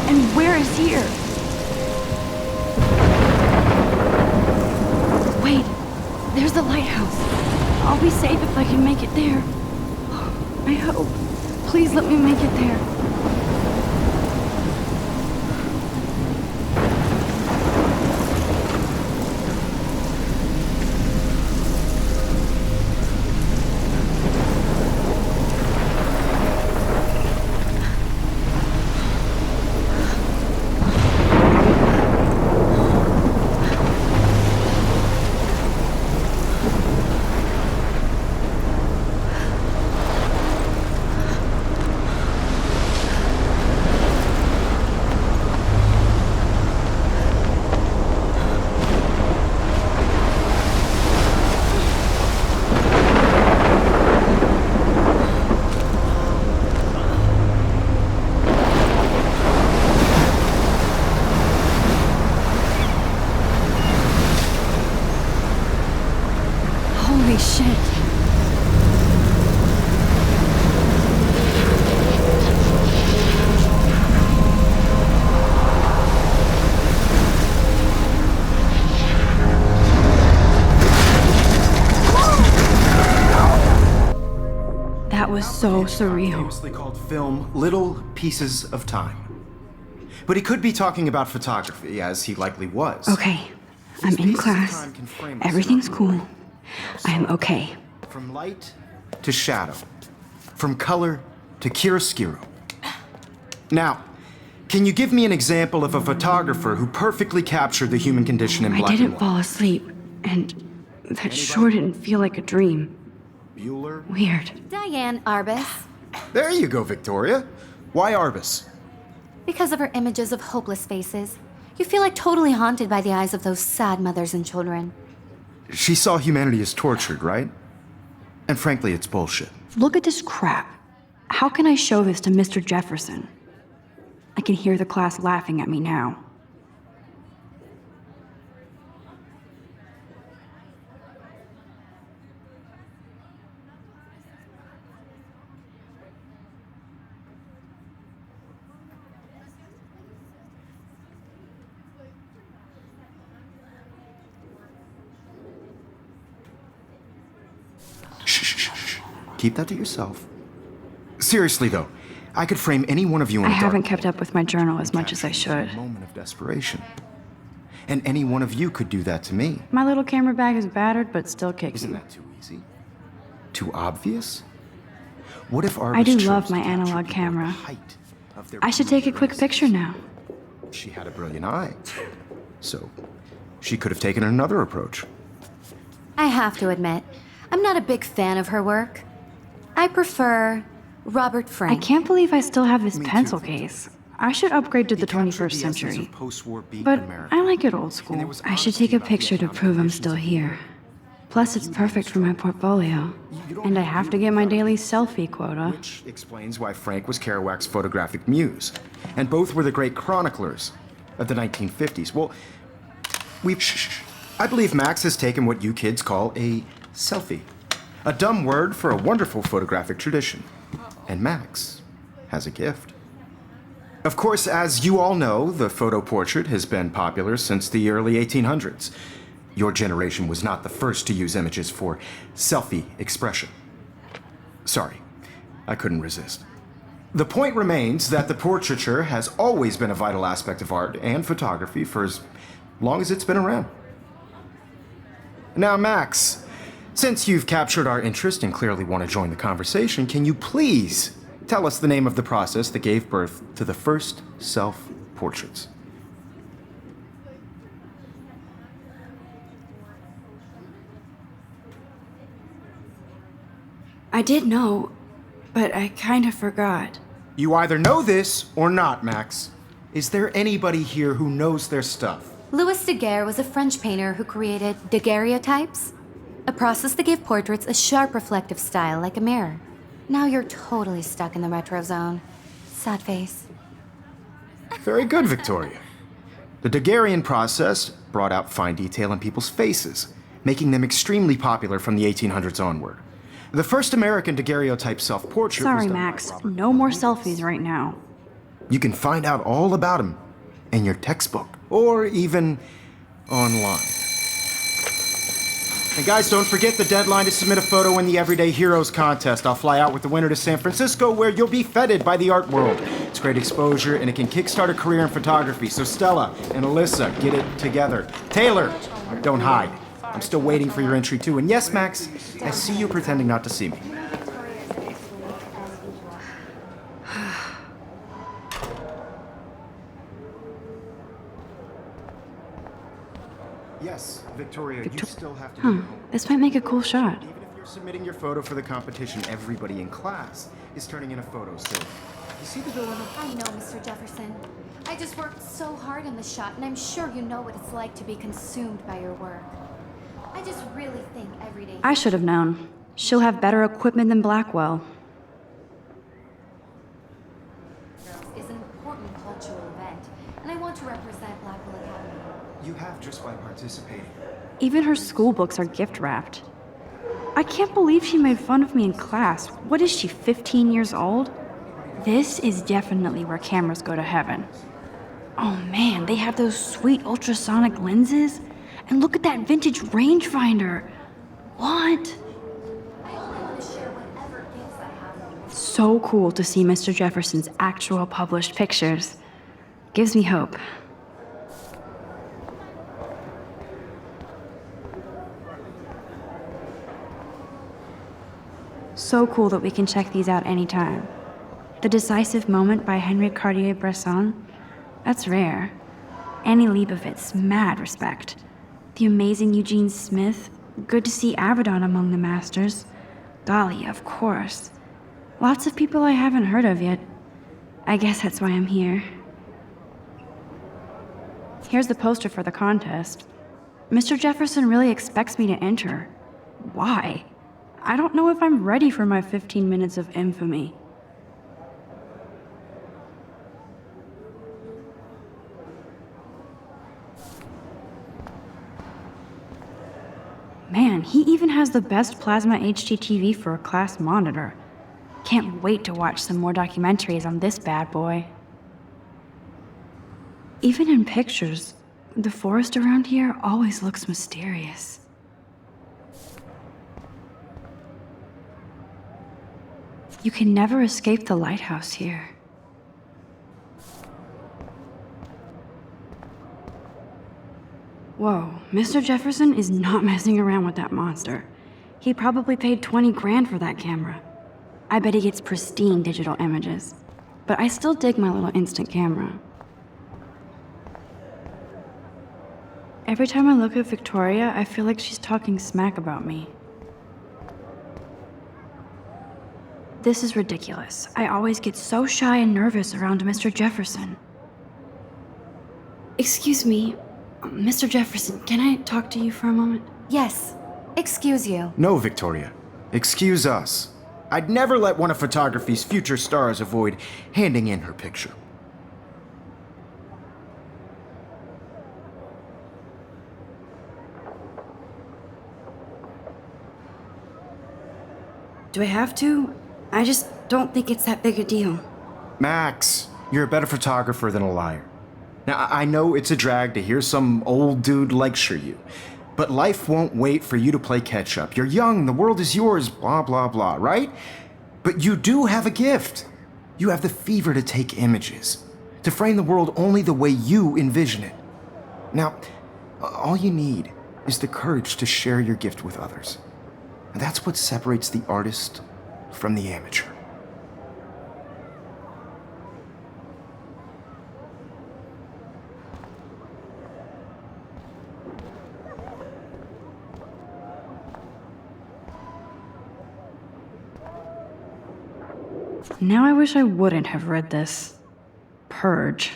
And where is here? Wait, there's the lighthouse. I'll be safe if I can make it there. I hope. Please let me make it there. Holy shit. That was so surreal. Famously called film Little Pieces of Time. But he could be talking about photography, as he likely was. Okay, I'm in class. Everything's cool. I'm okay. From light to shadow. From color to chiaroscuro. Now, can you give me an example of a photographer who perfectly captured the human condition in black I and didn't white? fall asleep, and that sure didn't feel like a dream. Bueller? Weird. Diane Arbus. There you go, Victoria. Why Arbus? Because of her images of hopeless faces, you feel like totally haunted by the eyes of those sad mothers and children. She saw humanity as tortured, right? And frankly, it's bullshit. Look at this crap. How can I show this to Mr. Jefferson? I can hear the class laughing at me now. Shh. Keep that to yourself. Seriously, though, I could frame any one of you in I a dark haven't kept up with my journal as much as I should. moment of desperation. And any one of you could do that to me. My little camera bag is battered, but still kicks. Isn't that too easy? Too obvious? What if I do Arbus love chose my to capture analog the camera. height of their I should take a quick races? picture now. She had a brilliant eye. So, she could have taken another approach. I have to admit, I'm not a big fan of her work. I prefer Robert I Frank. can't believe I still have this Me too. pencil case. I should upgrade to the He captured 21st the essence century. of post-war beat But America. I like it old And school. there was I should honesty take a about the picture to account prove I'm conditions still of here. Plus, it's perfect for my portfolio. And I have to get my daily selfie quota. Which explains why Frank was Kerouac's photographic muse. And both were the great chroniclers of the 1950s. Well, I believe Max has taken what you kids call a selfie. A dumb word for a wonderful photographic tradition. And Max has a gift. Of course, as you all know, the photo portrait has been popular since the early 1800s. Your generation was not the first to use images for selfie expression. Sorry, I couldn't resist. The point remains that the portraiture has always been a vital aspect of art and photography for as long as it's been around. Now, Max, since you've captured our interest and clearly want to join the conversation, can you please tell us the name of the process that gave birth to the first self-portraits? I did know, but I kind of forgot. You either know this or not, Max. Is there anybody here who knows their stuff? Louis Daguerre was a French painter who created daguerreotypes, a process that gave portraits a sharp reflective style like a mirror. Now you're totally stuck in the retro zone. Sad face. Very good, Victoria. The Daguerrean process brought out fine detail in people's faces, making them extremely popular from the 1800s onward. The first American daguerreotype self-portrait was Sorry, done by Max. Robert No more Louis. selfies right now. You can find out all about him in your textbook, or even online. And guys, don't forget the deadline to submit a photo in the Everyday Heroes contest. I'll fly out with the winner to San Francisco, where you'll be feted by the art world. It's great exposure, and it can kickstart a career in photography. So Stella and Alyssa, get it together. Taylor, don't hide. I'm still waiting for your entry too. And yes, Max, I see you pretending not to see me. Yes, Victoria, you still have to do your homework. This might make a cool shot. Even if you're submitting your photo for the competition, everybody in class is turning in a photo still. You see the dilemma? I know, Mr. Jefferson. I just worked so hard on the shot, and I'm sure you know what it's like to be consumed by your work. I just really think every day... I should have known. She'll have better equipment than Blackwell. is an important cultural event, and I want to represent Blackwell Academy. You have just by participating. Even her school books are gift-wrapped. I can't believe she made fun of me in class. What is she, 15 years old? This is definitely where cameras go to heaven. Oh man, they have those sweet ultrasonic lenses. And look at that vintage rangefinder. What? I only want to share whatever gifts I have. So cool to see Mr. Jefferson's actual published pictures. Gives me hope. So cool that we can check these out anytime. The Decisive Moment by Henry Cartier-Bresson, that's rare. Annie Leibovitz, mad respect. The amazing Eugene Smith, good to see Avedon among the masters. Golly, of course. Lots of people I haven't heard of yet. I guess that's why I'm here. Here's the poster for the contest. Mr. Jefferson really expects me to enter. Why? I don't know if I'm ready for my 15 minutes of infamy. Man, he even has the best plasma HDTV for a class monitor. Can't wait to watch some more documentaries on this bad boy. Even in pictures, the forest around here always looks mysterious. You can never escape the lighthouse here. Whoa, Mr. Jefferson is not messing around with that monster. He probably paid 20 grand for that camera. I bet he gets pristine digital images. But I still dig my little instant camera. Every time I look at Victoria, I feel like she's talking smack about me. This is ridiculous. I always get so shy and nervous around Mr. Jefferson. Excuse me, Mr. Jefferson, can I talk to you for a moment? Yes. Excuse you. No, Victoria. Excuse us. I'd never let one of photography's future stars avoid handing in her picture. Do I have to? I just don't think it's that big a deal. Max, you're a better photographer than a liar. Now, I know it's a drag to hear some old dude lecture you, but life won't wait for you to play catch-up. You're young, the world is yours, blah, blah, blah, right? But you do have a gift. You have the fever to take images, to frame the world only the way you envision it. Now, all you need is the courage to share your gift with others. And that's what separates the artist from the amateur. Now I wish I wouldn't have read this. Purge.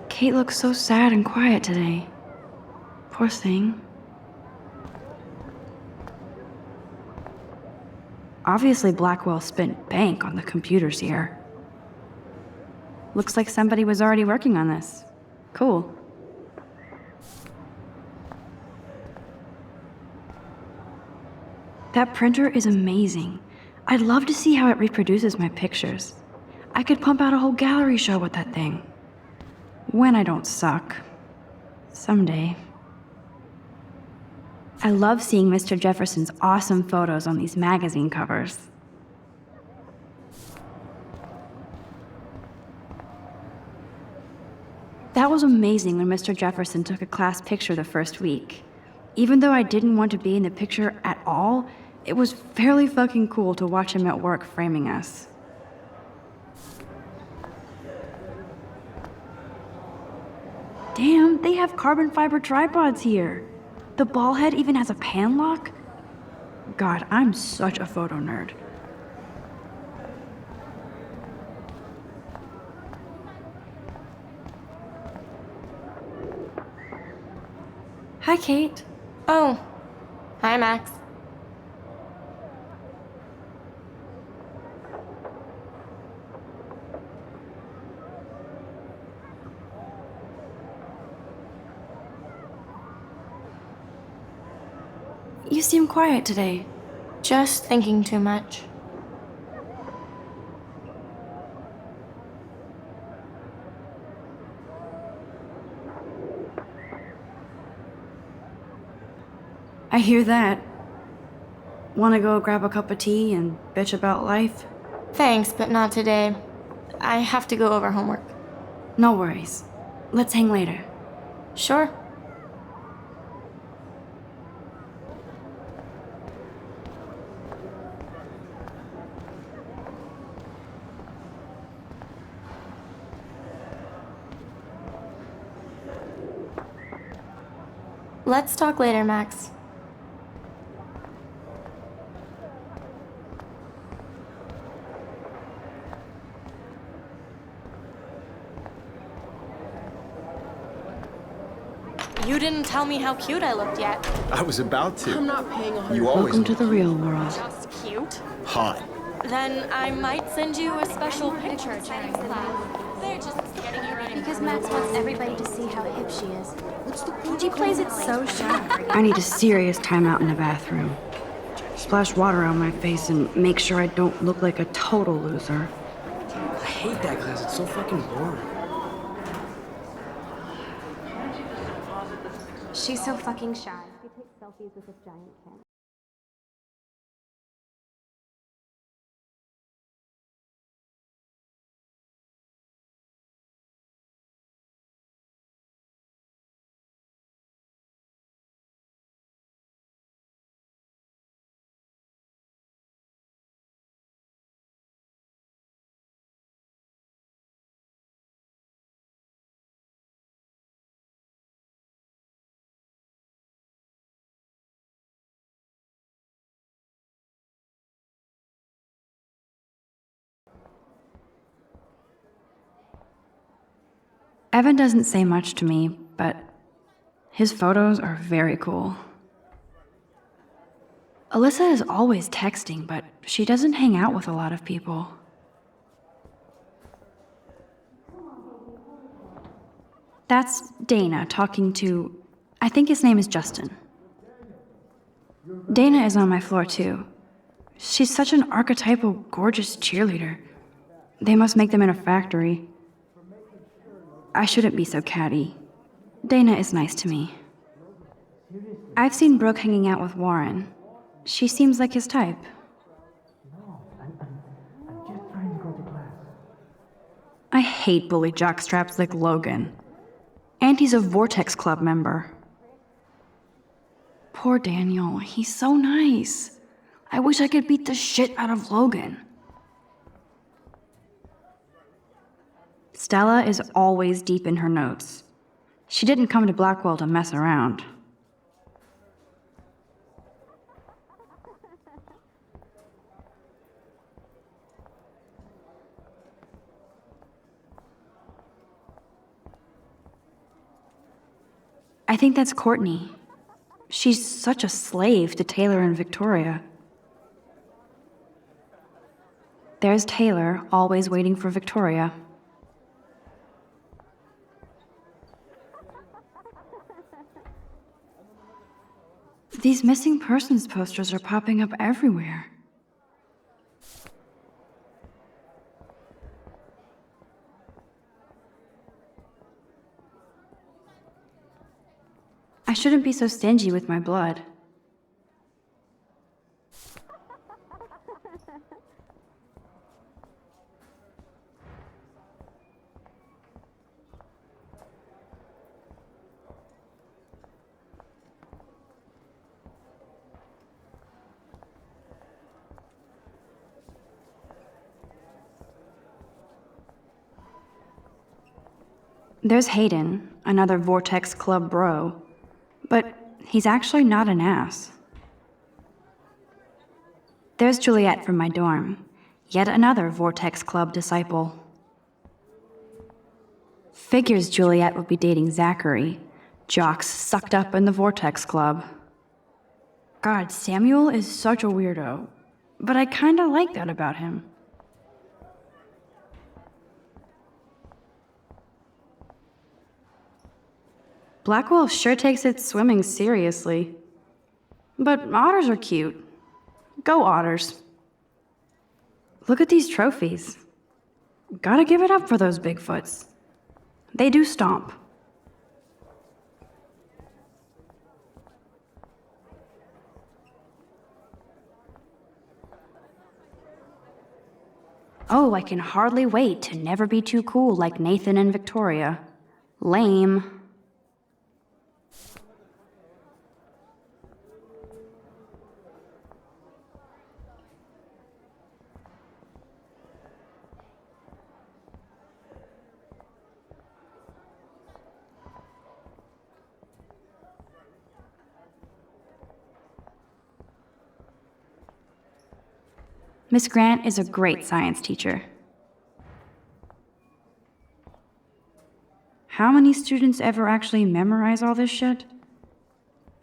Kate looks so sad and quiet today. Poor thing. Obviously, Blackwell spent bank on the computers here. Looks like somebody was already working on this. Cool. That printer is amazing. I'd love to see how it reproduces my pictures. I could pump out a whole gallery show with that thing. When I don't suck. Someday. I love seeing Mr. Jefferson's awesome photos on these magazine covers. That was amazing when Mr. Jefferson took a class picture the first week. Even though I didn't want to be in the picture at all, it was fairly fucking cool to watch him at work framing us. Damn, they have carbon fiber tripods here. The ball head even has a pan lock? God, I'm such a photo nerd. Hi, Kate. Oh, hi, Max. You seem quiet today. Just thinking too much. I hear that. Wanna go grab a cup of tea and bitch about life? Thanks, but not today. I have to go over homework. No worries. Let's hang later. Sure. Let's talk later, Max. You didn't tell me how cute I looked yet. I was about to. I'm not paying 100. You always Welcome to the real world. Just cute? hot. Then I might send you a special picture during class. They're just getting you ready. Because Max wants everybody to see how hip she is. She plays it so sharp. I need a serious timeout in the bathroom. Splash water on my face and make sure I don't look like a total loser. I hate that class. It's so fucking boring. She's so fucking shy. She takes selfies with this giant camera. Evan doesn't say much to me, but his photos are very cool. Alyssa is always texting, but she doesn't hang out with a lot of people. That's Dana talking to, I think his name is Justin. Dana is on my floor too. She's such an archetypal, gorgeous cheerleader. They must make them in a factory. I shouldn't be so catty. Dana is nice to me. I've seen Brooke hanging out with Warren. She seems like his type. I'm just trying to go to class. I hate bully jockstraps like Logan. And he's a Vortex Club member. Poor Daniel, he's so nice. I wish I could beat the shit out of Logan. Stella is always deep in her notes. She didn't come to Blackwell to mess around. I think that's Courtney. She's such a slave to Taylor and Victoria. There's Taylor, always waiting for Victoria. These missing persons posters are popping up everywhere. I shouldn't be so stingy with my blood. There's Hayden, another Vortex Club bro. But he's actually not an ass. There's Juliet from my dorm, yet another Vortex Club disciple. Figures Juliet would be dating Zachary, jocks sucked up in the Vortex Club. God, Samuel is such a weirdo, but I kinda like that about him. Blackwell sure takes its swimming seriously. But otters are cute. Go otters. Look at these trophies. Gotta give it up for those Bigfoots. They do stomp. Oh, I can hardly wait to never be too cool like Nathan and Victoria. Lame. Miss Grant is a great science teacher. How many students ever actually memorize all this shit?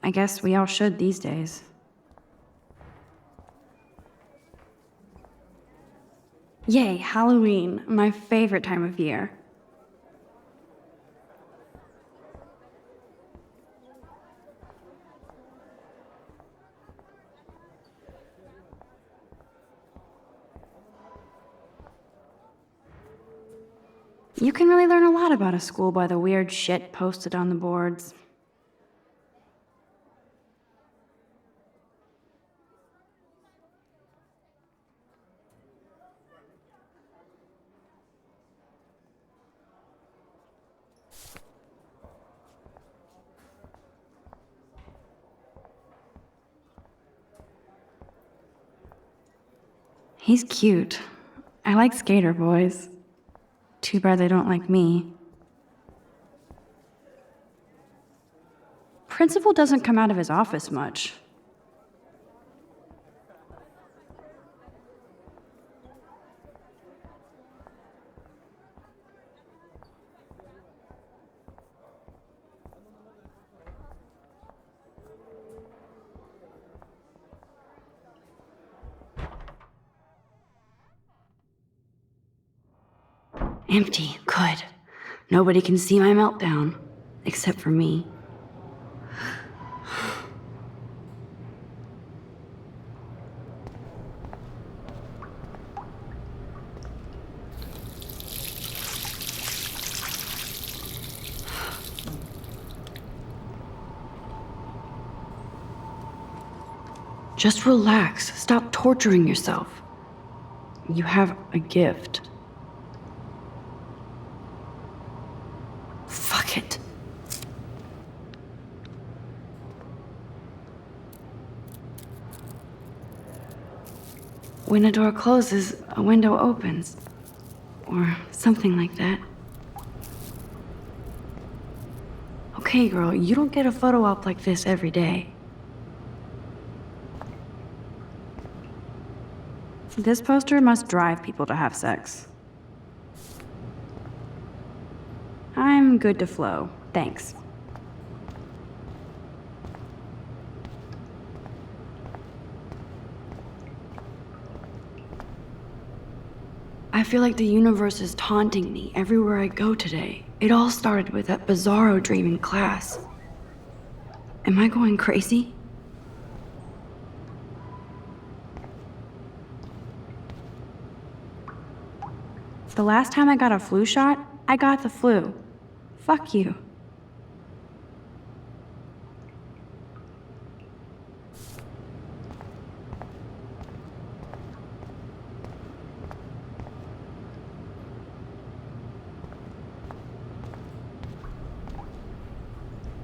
I guess we all should these days. Yay, Halloween, my favorite time of year. You can really learn a lot about a school by the weird shit posted on the boards. He's cute. I like skater boys. Too bad they don't like me. Principal doesn't come out of his office much. Empty, good. Nobody can see my meltdown, except for me. Just relax. Stop torturing yourself. You have a gift. Fuck it. When a door closes, a window opens. Or something like that. Okay, girl, you don't get a photo op like this every day. This poster must drive people to have sex. I'm good to flow, thanks. I feel like the universe is taunting me everywhere I go today. It all started with that bizarro dream in class. Am I going crazy? The last time I got a flu shot, I got the flu. Fuck you.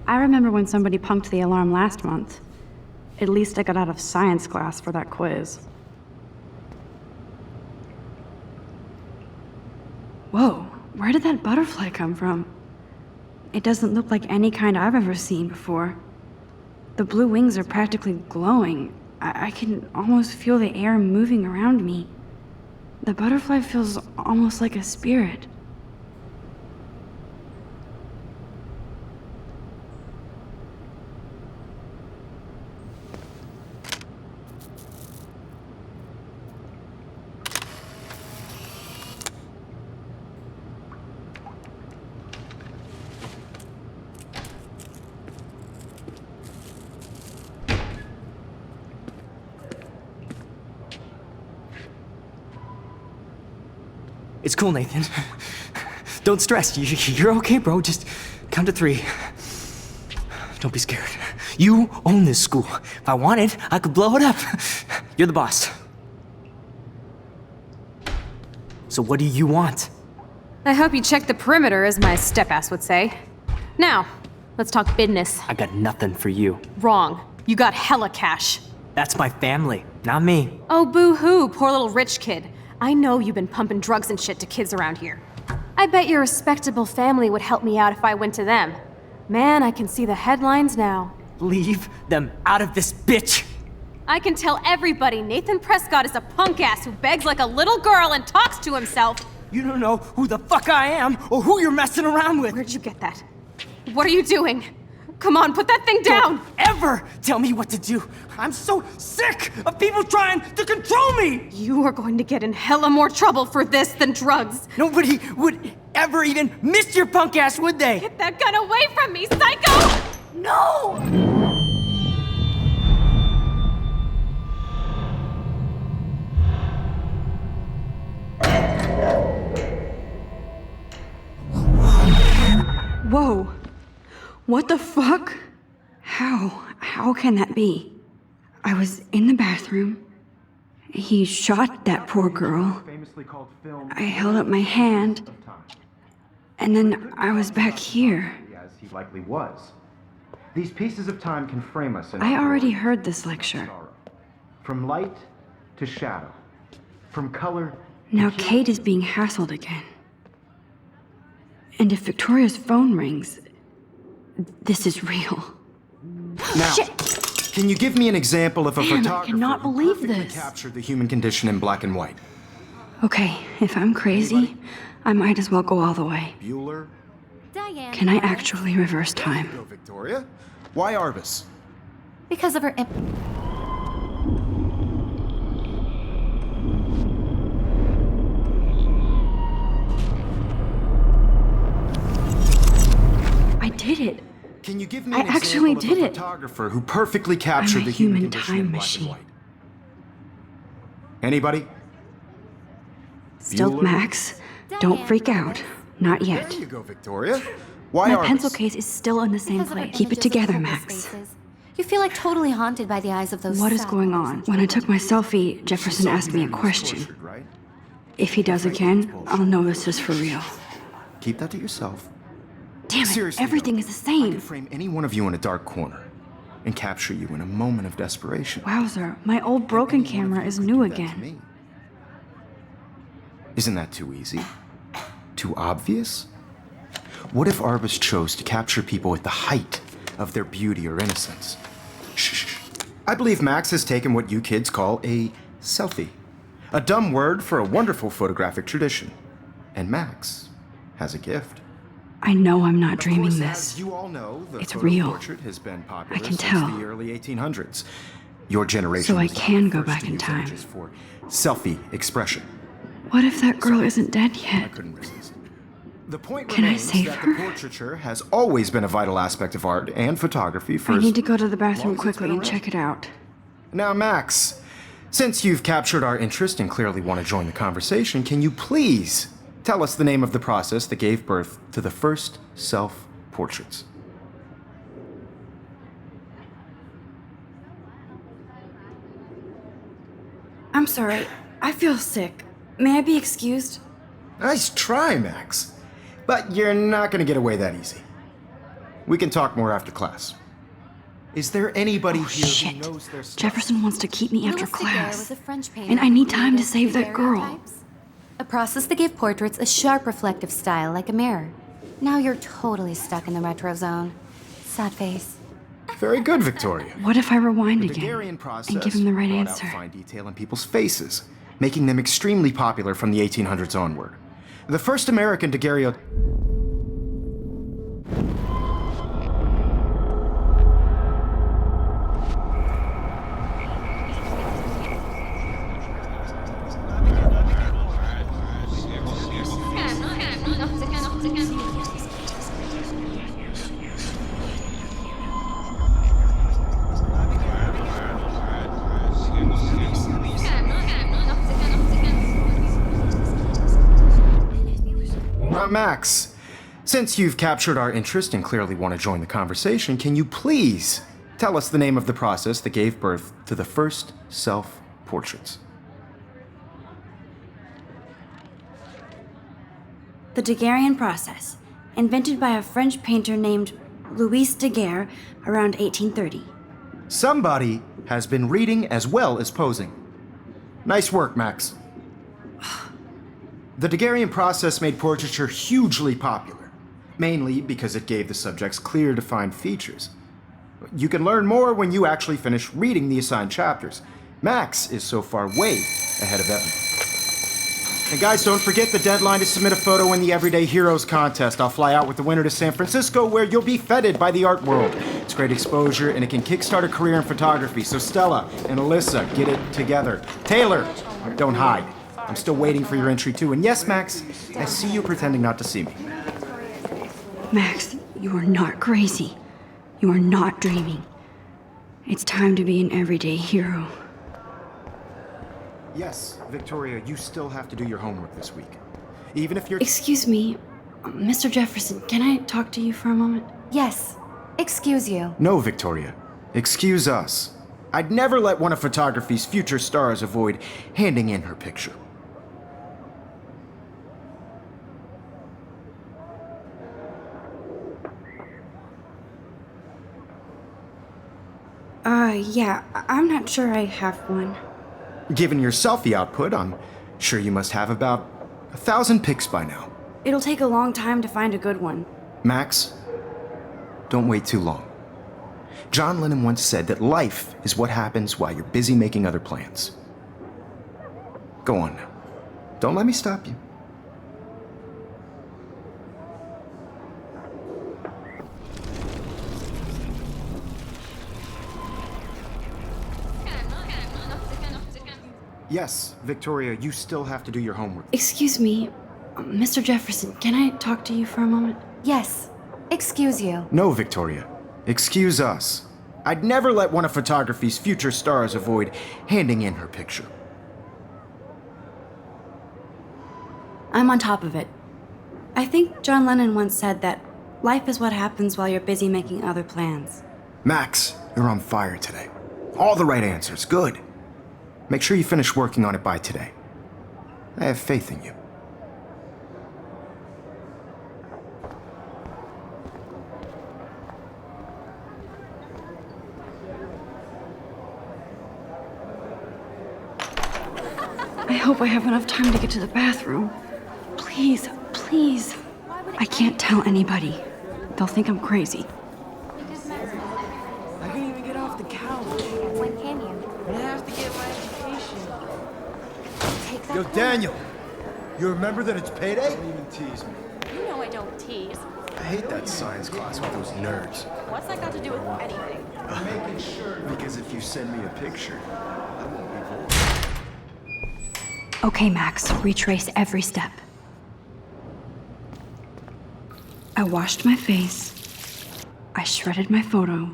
I remember when somebody punked the alarm last month. At least I got out of science class for that quiz. Whoa, where did that butterfly come from? It doesn't look like any kind I've ever seen before. The blue wings are practically glowing. I can almost feel the air moving around me. The butterfly feels almost like a spirit. It's cool, Nathan. Don't stress. You're okay, bro. Just count to 3. Don't be scared. You own this school. If I wanted, I could blow it up. You're the boss. So what do you want? I hope you checked the perimeter, as my step-ass would say. Now, let's talk business. I got nothing for you. Wrong. You got hella cash. That's my family, not me. Oh, boo-hoo, poor little rich kid. I know you've been pumping drugs and shit to kids around here. I bet your respectable family would help me out if I went to them. Man, I can see the headlines now. Leave them out of this bitch! I can tell everybody Nathan Prescott is a punk ass who begs like a little girl and talks to himself. You don't know who the fuck I am or who you're messing around with. Where'd you get that? What are you doing? Come on, put that thing down! Don't ever tell me what to do. I'm so sick of people trying to control me! You are going to get in hella more trouble for this than drugs. Nobody would ever even miss your punk ass, would they? Get that gun away from me, psycho! No! Whoa. What the fuck? How can that be? I was in the bathroom. He shot that poor girl. I held up my hand. And then I was back here. As he likely was. These pieces of time can frame us in I already heard this lecture. sorrow. From light to shadow. From color Now Kate is being hassled again. And if Victoria's phone rings, this is real. Now, Shit! can you give me an example of a Damn, I photographer cannot who believe perfectly this. captured the human condition in black and white? Okay, if I'm crazy, I might as well go all the way. Bueller? Diane. Can I actually reverse time? Go, Victoria. Why Arbus? Because of her. I did it. Can you give me I an actually example did of a it. photographer who perfectly captured I'm a the human human condition time in black machine. and white? Anybody? Still, Bueller? Max, don't freak out. Not yet. There you go, Victoria. Why My Arbus? pencil case is still in the same Because of her place. Keep it images of together, homeless Max. faces. You feel like totally haunted by the eyes of those. What is sad going boys on? and When I girls. took my selfie, Jefferson asked me a question. Tortured, right? If he does again, I'll know this is for real. Keep that to yourself. Damn it, Seriously, everything though, is the I same. could frame any one of you in a dark corner and capture you in a moment of desperation. Wowzer, my old broken Any one of camera you is could new do that to again. me. Isn't that too easy? Too obvious? What if Arbus chose to capture people at the height of their beauty or innocence? Shh. I believe Max has taken what you kids call a selfie. A dumb word for a wonderful photographic tradition. And Max has a gift. I know I'm not Of dreaming course, this. As you all know, the It's photo real. portrait has been popular I can since tell. the early 1800s. Your generation So I was the can go first back to in use time. images for selfie expression. What if that girl isn't dead I yet? couldn't resist. The point Can I remains save that her? the portraiture has always been a vital aspect of art and photography for I as need to go to the long bathroom as it's quickly been and around. check it out. Now, Max, since you've captured our interest and clearly want to join the conversation, can you please tell us the name of the process that gave birth to the first self-portraits. I'm sorry. I feel sick. May I be excused? Nice try, Max. But you're not gonna get away that easy. We can talk more after class. Is there anybody here Shit. who knows their stuff? Jefferson wants to keep me after Louis Daguerre class. was a French painter And I who need time to created save that girl. daguerreotypes, a process that gave portraits a sharp reflective style like a mirror. Now you're totally stuck in the retro zone. Sad face. Very good, Victoria. What if I rewind The again Daguerrean process and give him the right brought answer? out fine detail in people's faces, making them extremely popular from the 1800s onward. The first American daguerreotype. Max, since you've captured our interest and clearly want to join the conversation, can you please tell us the name of the process that gave birth to the first self-portraits? The Daguerrean process, invented by a French painter named Louis Daguerre around 1830. Somebody has been reading as well as posing. Nice work, Max. The Daguerrean process made portraiture hugely popular, mainly because it gave the subjects clear, defined features. You can learn more when you actually finish reading the assigned chapters. Max is so far way ahead of Evan. And guys, don't forget the deadline to submit a photo in the Everyday Heroes contest. I'll fly out with the winner to San Francisco, where you'll be feted by the art world. It's great exposure, and it can kickstart a career in photography. So Stella and Alyssa, get it together. Taylor, don't hide. I'm still waiting for your entry too. And yes, Max, I see you pretending not to see me. Max, you are not crazy. You are not dreaming. It's time to be an everyday hero. Yes, Victoria, you still have to do your homework this week. Even if you're... Excuse me, Mr. Jefferson, can I talk to you for a moment? Yes. Excuse you. No, Victoria. Excuse us. I'd never let one of photography's future stars avoid handing in her picture. Yeah, I'm not sure I have one. Given your selfie output, I'm sure you must have about 1,000 pics by now. It'll take a long time to find a good one. Max, don't wait too long. John Lennon once said that life is what happens while you're busy making other plans. Go on now. Don't let me stop you. Yes, Victoria, you still have to do your homework. Excuse me, Mr. Jefferson, can I talk to you for a moment? Yes. Excuse you. No, Victoria. Excuse us. I'd never let one of photography's future stars avoid handing in her picture. I'm on top of it. I think John Lennon once said that life is what happens while you're busy making other plans. Max, you're on fire today. All the right answers. Good. Make sure you finish working on it by today. I have faith in you. I hope I have enough time to get to the bathroom. Please, please. I can't tell anybody. They'll think I'm crazy. I can't even get off the couch. When can you? I have to get my education. Take that Yo, pen. Daniel, you remember that it's payday? Don't even tease me. You know I don't tease. I hate that science class with those nerds. What's that got to do with anything? Making sure. Because if you send me a picture, I won't be bored. Okay, Max, retrace every step. I washed my face. I shredded my photo.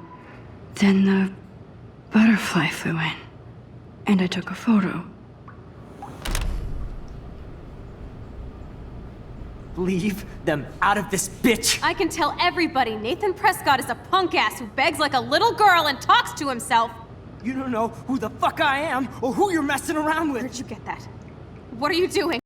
Then the butterfly flew in. And I took a photo. Leave them out of this, bitch! I can tell everybody Nathan Prescott is a punk ass who begs like a little girl and talks to himself. You don't know who the fuck I am or who you're messing around with. Where'd you get that? What are you doing?